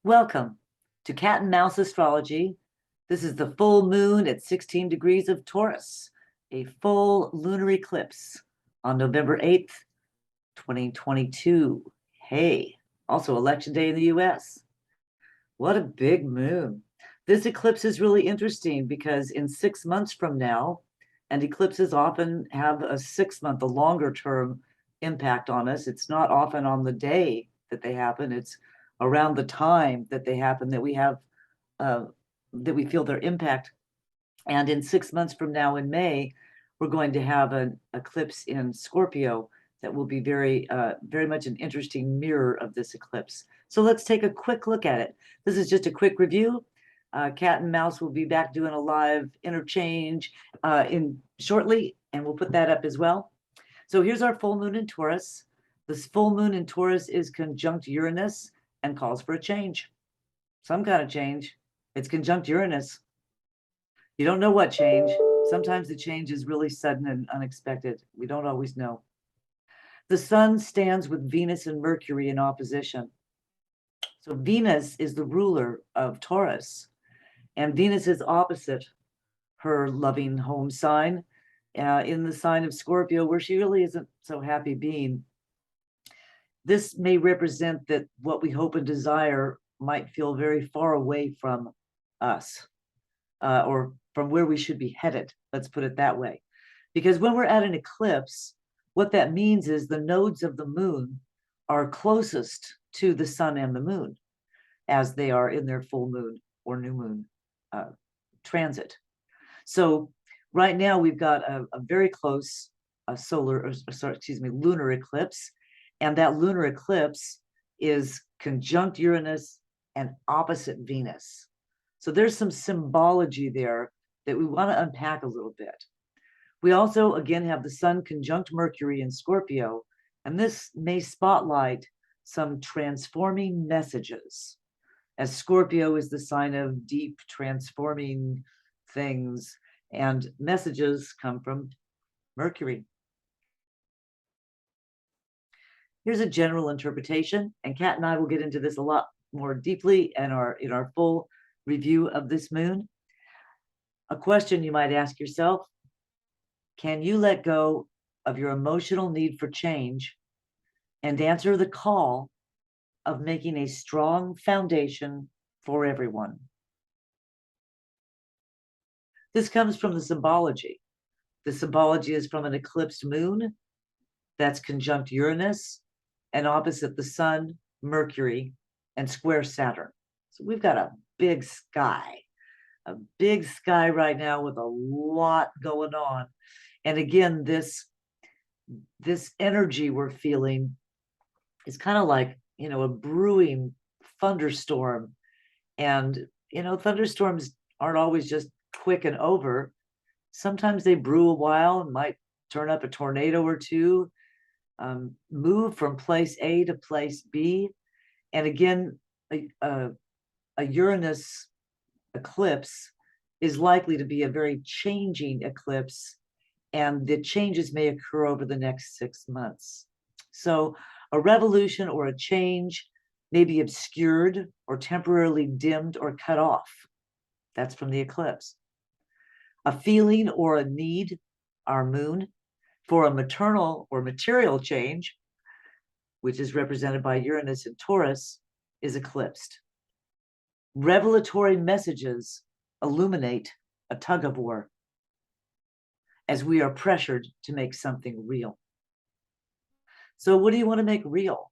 Welcome to Cat and Mouse Astrology. This is the full moon at 16 degrees of Taurus, a full lunar eclipse on November 8th, 2022. Hey, also election day in the US. What a big moon. This eclipse is really interesting because in 6 months from now, and eclipses often have a 6 month, a longer term impact on us. It's not often on the day that they happen. It's around the time that they happen that we have that we feel their impact. And in 6 months from now in May, we're going to have an eclipse in Scorpio that will be very much an interesting mirror of this eclipse. So let's take a quick look at it. This is just a quick review. Cat and Mouse will be back doing a live interchange in shortly, and we'll put that up as well. So here's our full moon in Taurus. This full moon in Taurus is conjunct Uranus and calls for a change, some kind of change. It's conjunct Uranus. You don't know what change. Sometimes the change is really sudden and unexpected. We don't always know. The sun stands with Venus and Mercury in opposition. So Venus is the ruler of Taurus, and Venus is opposite her loving home sign in the sign of Scorpio, where she really isn't so happy being. This may represent that what we hope and desire might feel very far away from us, or from where we should be headed. Let's put it that way. Because when we're at an eclipse, what that means is the nodes of the moon are closest to the sun and the moon as they are in their full moon or new moon transit. So right now we've got a very close lunar eclipse, and that lunar eclipse is conjunct Uranus and opposite Venus. So there's some symbology there that we want to unpack a little bit. We also, again, have the sun conjunct Mercury in Scorpio, and this may spotlight some transforming messages, as Scorpio is the sign of deep transforming things, and messages come from Mercury. Here's a general interpretation, and Kat and I will get into this a lot more deeply in our full review of this moon. A question you might ask yourself: can you let go of your emotional need for change and answer the call of making a strong foundation for everyone? This comes from the symbology. The symbology is from an eclipsed moon that's conjunct Uranus and opposite the sun, Mercury, and square Saturn. So we've got a big sky right now with a lot going on. And again, this energy we're feeling is kind of like, a brewing thunderstorm. And, thunderstorms aren't always just quick and over. Sometimes they brew a while and might turn up a tornado or two, move from place A to place B. And again, a Uranus eclipse is likely to be a very changing eclipse, and the changes may occur over the next 6 months. So a revolution or a change may be obscured or temporarily dimmed or cut off. That's from the eclipse. A feeling or a need, our moon, for a maternal or material change, which is represented by Uranus and Taurus, is eclipsed. Revelatory messages illuminate a tug of war as we are pressured to make something real. So what do you want to make real?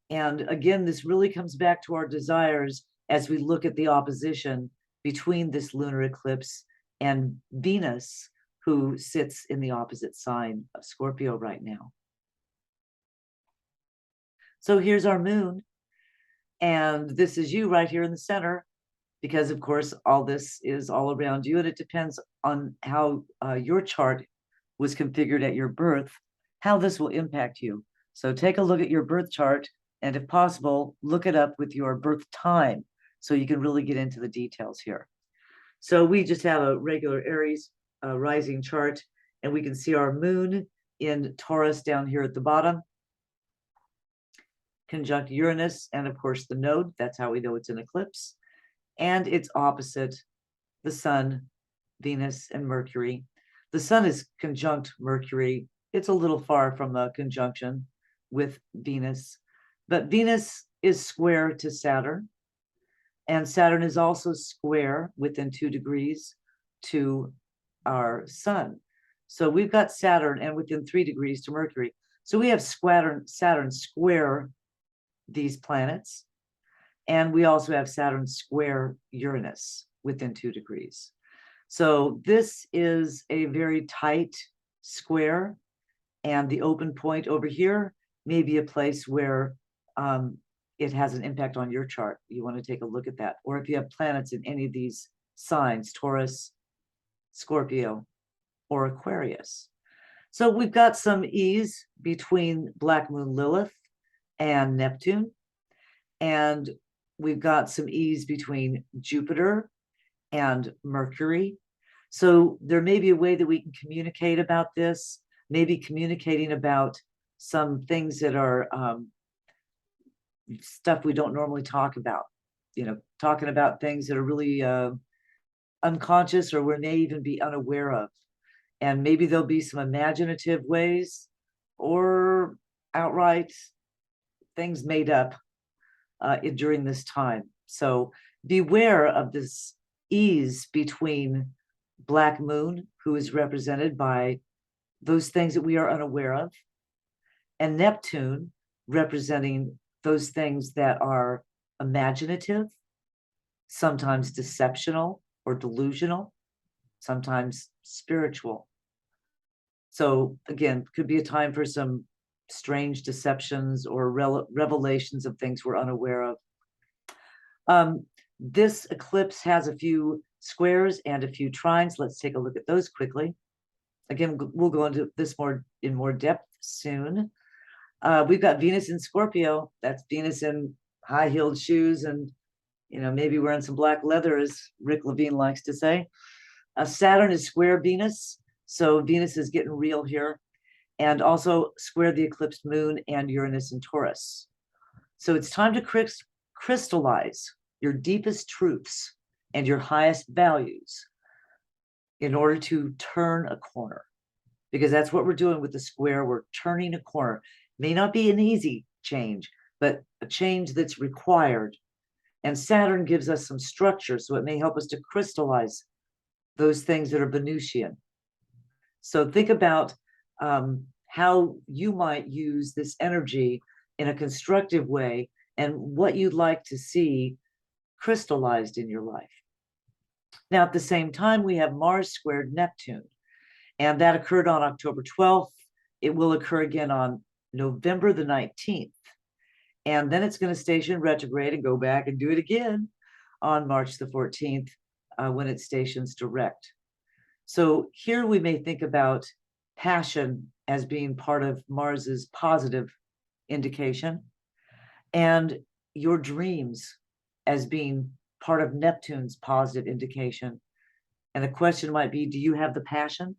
And again, this really comes back to our desires as we look at the opposition between this lunar eclipse and Venus, who sits in the opposite sign of Scorpio right now. So here's our moon, and this is you right here in the center, because of course all this is all around you, and it depends on how your chart was configured at your birth, how this will impact you. So take a look at your birth chart, and if possible, look it up with your birth time so you can really get into the details here. So we just have a regular Aries rising chart, and we can see our moon in Taurus down here at the bottom. conjunct Uranus, and of course the node. That's how we know it's an eclipse. And it's opposite the Sun, Venus, and Mercury. The Sun is conjunct Mercury. It's a little far from a conjunction with Venus, but Venus is square to Saturn, and Saturn is also square within 2 degrees to our Sun. So we've got Saturn and within 3 degrees to Mercury. So we have Saturn square these planets, and we also have Saturn square Uranus within 2 degrees. So this is a very tight square, and the open point over here may be a place where it has an impact on your chart. You want to take a look at that. Or if you have planets in any of these signs, Taurus, Scorpio, or Aquarius. So we've got some ease between Black Moon Lilith and Neptune. And we've got some ease between Jupiter and Mercury. So there may be a way that we can communicate about this, maybe communicating about some things that are stuff we don't normally talk about, talking about things that are really unconscious or we may even be unaware of. And maybe there'll be some imaginative ways or outright things made up during this time. So beware of this ease between Black Moon, who is represented by those things that we are unaware of, and Neptune, representing those things that are imaginative, sometimes deceptional or delusional, sometimes spiritual. So again, could be a time for some strange deceptions or revelations of things we're unaware of. This eclipse has a few squares and a few trines. Let's take a look at those quickly. Again, we'll go into this in more depth soon. We've got Venus in Scorpio. That's Venus in high-heeled shoes and maybe wearing some black leather, as Rick Levine likes to say. Saturn is square Venus, so Venus is getting real here, and also square the eclipsed moon and Uranus in Taurus. So it's time to crystallize your deepest truths and your highest values in order to turn a corner, because that's what we're doing with the square. We're turning a corner. May not be an easy change, but a change that's required. And Saturn gives us some structure, so it may help us to crystallize those things that are Venusian. So think about how you might use this energy in a constructive way and what you'd like to see crystallized in your life. Now, at the same time, we have Mars squared Neptune, and that occurred on October 12th. It will occur again on November the 19th. And then it's going to station retrograde and go back and do it again on March the 14th when it stations direct. So here we may think about passion as being part of Mars's positive indication, and your dreams as being part of Neptune's positive indication. And the question might be, do you have the passion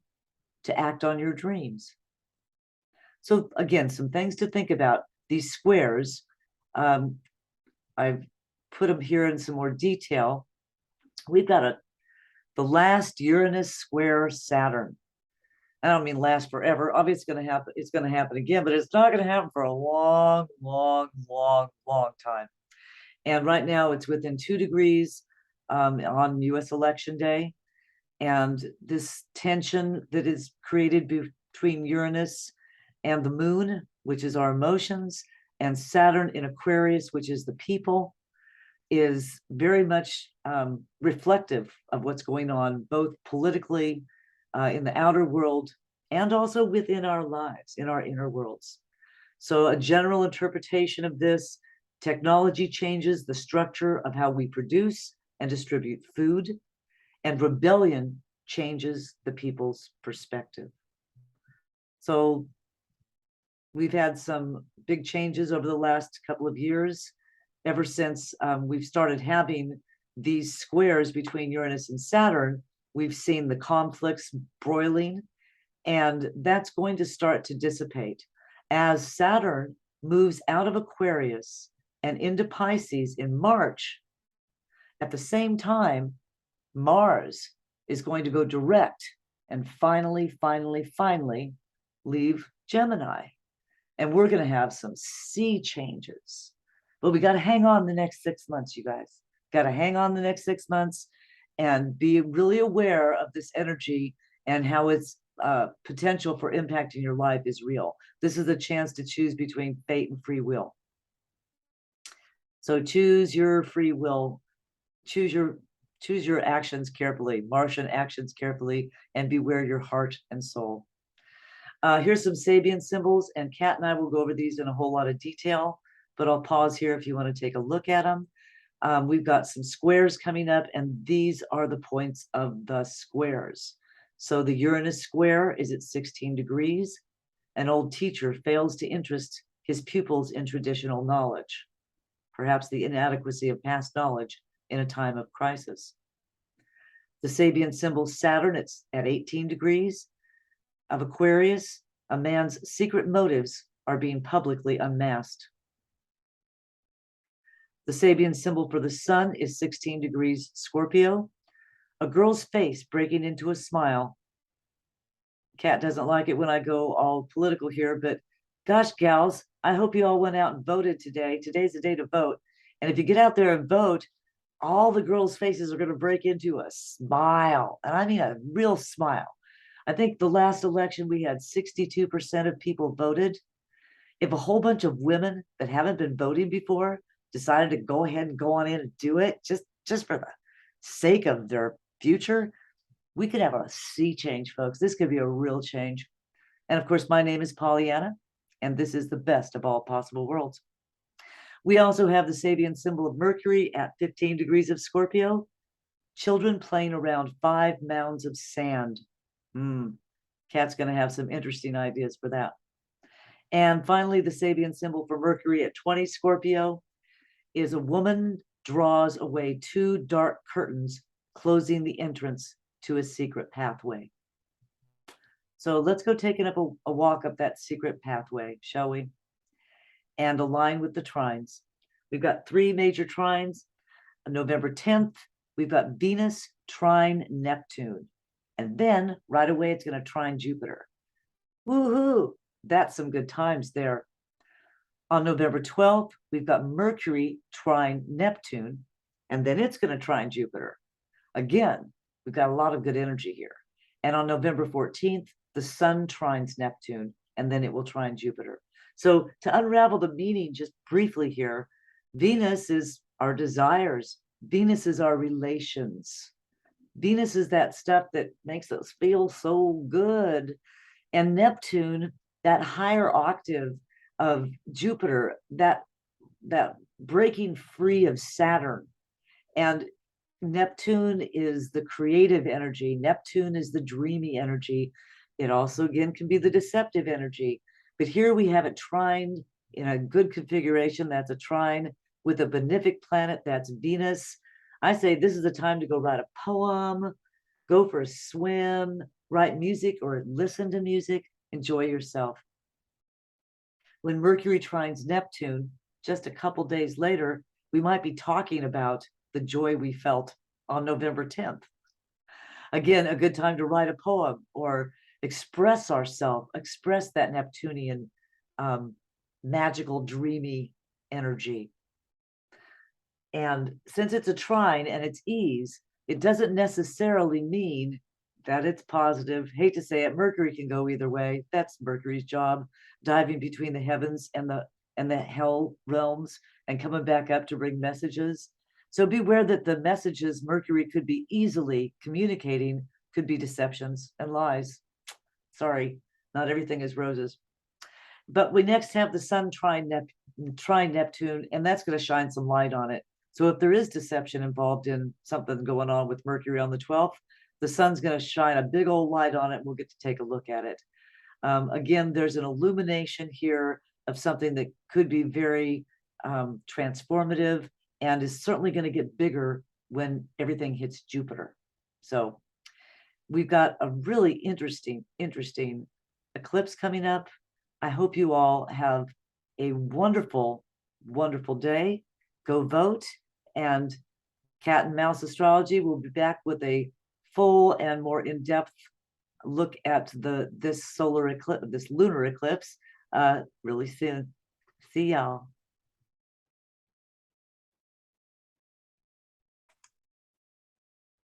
to act on your dreams? So again, some things to think about. These squares, I've put them here in some more detail. We've got the last Uranus square Saturn. I don't mean last forever. Obviously, it's going to happen again, but it's not going to happen for a long, long, long, long time. And right now, it's within 2 degrees on U.S. election day. And this tension that is created between Uranus and the moon, which is our emotions, and Saturn in Aquarius, which is the people, is very much reflective of what's going on both politically in the outer world and also within our lives, in our inner worlds. So a general interpretation of this: technology changes the structure of how we produce and distribute food, and rebellion changes the people's perspective. So we've had some big changes over the last couple of years, ever since we've started having these squares between Uranus and Saturn. We've seen the conflicts broiling, and that's going to start to dissipate as Saturn moves out of Aquarius and into Pisces in March. At the same time, Mars is going to go direct and finally leave Gemini. And we're going to have some sea changes. But we got to hang on the next 6 months, you guys. Got to hang on the next 6 months and be really aware of this energy and how its potential for impacting your life is real. This is a chance to choose between fate and free will. So choose your free will. Choose your actions carefully, Martian actions carefully, and beware your heart and soul. Here's some Sabian symbols, and Kat and I will go over these in a whole lot of detail, but I'll pause here if you want to take a look at them. We've got some squares coming up, and these are the points of the squares. So the Uranus square is at 16 degrees. An old teacher fails to interest his pupils in traditional knowledge, perhaps the inadequacy of past knowledge in a time of crisis. The Sabian symbol Saturn, it's at 18 degrees of Aquarius. A man's secret motives are being publicly unmasked. The Sabian symbol for the sun is 16 degrees Scorpio. A girl's face breaking into a smile. Kat doesn't like it when I go all political here, but gosh, gals, I hope you all went out and voted today. Today's the day to vote. And if you get out there and vote, all the girls' faces are going to break into a smile. And I mean a real smile. I think the last election we had 62% of people voted. If a whole bunch of women that haven't been voting before decided to go ahead and go on in and do it, just for the sake of their future, we could have a sea change, folks. This could be a real change. And of course, my name is Pollyanna, and this is the best of all possible worlds. We also have the Sabian symbol of Mercury at 15 degrees of Scorpio. Children playing around 5 mounds of sand. Kat's going to have some interesting ideas for that. And finally, the Sabian symbol for Mercury at 20 Scorpio is a woman draws away 2 dark curtains, closing the entrance to a secret pathway. So let's go taking up a walk up that secret pathway, shall we? And align with the trines. We've got 3 major trines. On November 10th, we've got Venus trine Neptune. And then right away, it's going to trine Jupiter. Woohoo! That's some good times there. On November 12th, we've got Mercury trine Neptune, and then it's going to trine Jupiter. Again, we've got a lot of good energy here. And on November 14th, the Sun trines Neptune, and then it will trine Jupiter. So to unravel the meaning just briefly here, Venus is our desires. Venus is our relations. Venus is that stuff that makes us feel so good. And Neptune, that higher octave of Jupiter, that breaking free of Saturn. And Neptune is the creative energy. Neptune is the dreamy energy. It also, again, can be the deceptive energy. But here we have it trined in a good configuration. That's a trine with a benefic planet. That's Venus. I say this is the time to go write a poem, go for a swim, write music or listen to music, enjoy yourself. When Mercury trines Neptune, just a couple days later, we might be talking about the joy we felt on November 10th. Again, a good time to write a poem or express ourselves, express that Neptunian magical, dreamy energy. And since it's a trine and it's ease, it doesn't necessarily mean that it's positive. Hate to say it, Mercury can go either way. That's Mercury's job, diving between the heavens and the hell realms and coming back up to bring messages. So beware that the messages Mercury could be easily communicating could be deceptions and lies. Sorry, not everything is roses. But we next have the Sun trine Neptune, and that's going to shine some light on it. So if there is deception involved in something going on with Mercury on the 12th, the Sun's going to shine a big old light on it, and we'll get to take a look at it. Again, there's an illumination here of something that could be very transformative and is certainly going to get bigger when everything hits Jupiter. So we've got a really interesting eclipse coming up. I hope you all have a wonderful, wonderful day. Go vote. And Cat and Mouse Astrology will be back with a full and more in-depth look at this solar eclipse, this lunar eclipse, really soon. See y'all.